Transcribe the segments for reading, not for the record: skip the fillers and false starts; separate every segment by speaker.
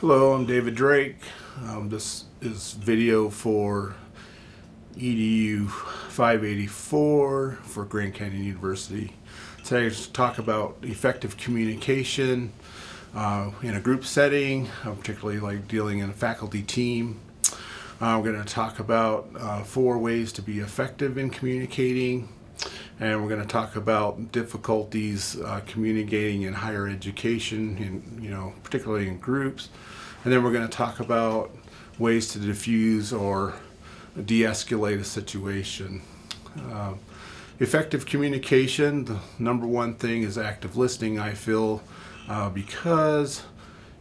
Speaker 1: Hello, I'm David Drake. This is video for EDU 584 for Grand Canyon University. Today, to talk about effective communication in a group setting, particularly like dealing in a faculty team. We're going to talk about 4 ways to be effective in communicating, and we're going to talk about difficulties communicating in higher education, particularly in groups. And then we're going to talk about ways to diffuse or de-escalate a situation. Effective communication, the number one thing is active listening, I feel, because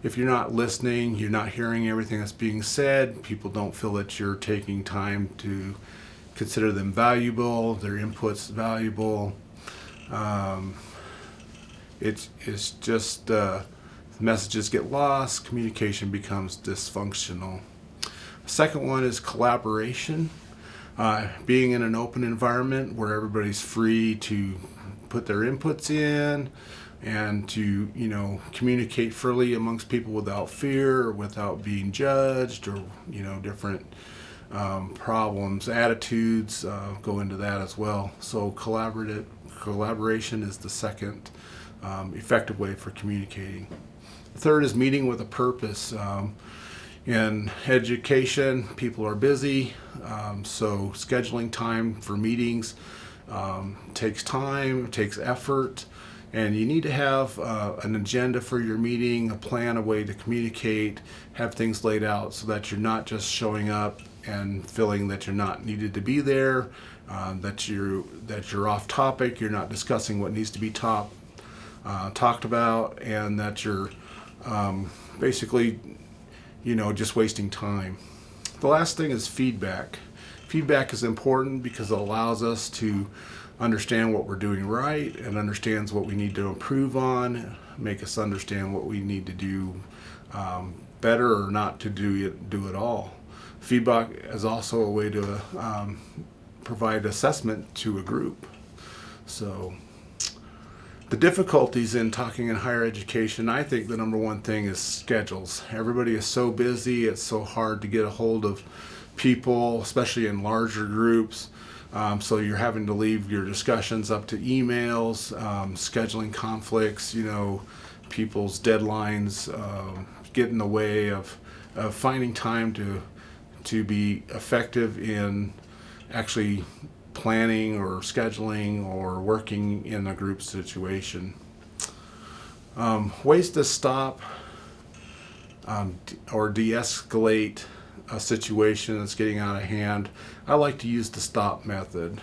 Speaker 1: if you're not listening, you're not hearing everything that's being said, people don't feel that you're taking time to consider them valuable, their input's valuable. It's just messages get lost, communication becomes dysfunctional. Second one is collaboration. Being in an open environment where everybody's free to put their inputs in and to communicate freely amongst people without fear or without being judged or different problems, attitudes go into that as well. So collaboration is the second effective way for communicating. The third is meeting with a purpose. In education, people are busy, so scheduling time for meetings takes time, takes effort, and you need to have an agenda for your meeting, a plan, a way to communicate, have things laid out so that you're not just showing up and feeling that you're not needed to be there, that you're off topic, you're not discussing what needs to be talked about, and that you're basically just wasting time. The last thing is feedback. Feedback is important because it allows us to understand what we're doing right and understands what we need to improve on, make us understand what we need to do better or not to do at all. Feedback is also a way to provide assessment to a group. So the difficulties in talking in higher education, I think the number one thing is schedules. Everybody is so busy, it's so hard to get a hold of people, especially in larger groups. So you're having to leave your discussions up to emails, scheduling conflicts, people's deadlines get in the way of finding time to be effective in actually planning or scheduling or working in a group situation. Ways to stop or de-escalate a situation that's getting out of hand. I like to use the stop method.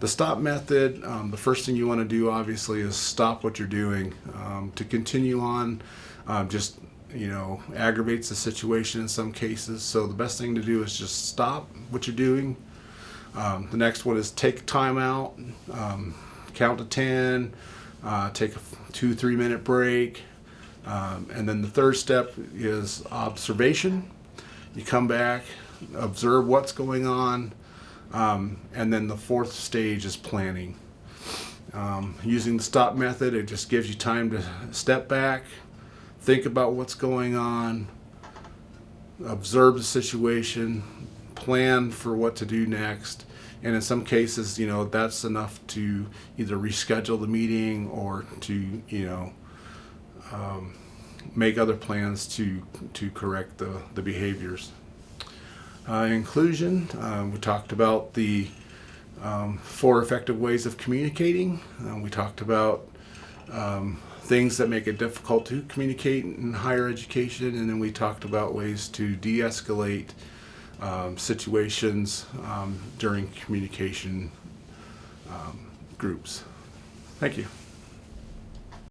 Speaker 1: The stop method, the first thing you want to do obviously is stop what you're doing. To continue on just aggravates the situation in some cases, so the best thing to do is just stop what you're doing. The next one is take time out, count to 10, take a 2-3 minute break, and then the third step is observation. You come back, observe what's going on, and then the fourth stage is planning. Using the stop method, it just gives you time to step back, think about what's going on, observe the situation, plan for what to do next, and in some cases that's enough to either reschedule the meeting or to make other plans to correct the behaviors. Inclusion, we talked about the 4 effective ways of communicating. We talked about things that make it difficult to communicate in higher education, and then we talked about ways to de-escalate situations during communication groups. Thank you.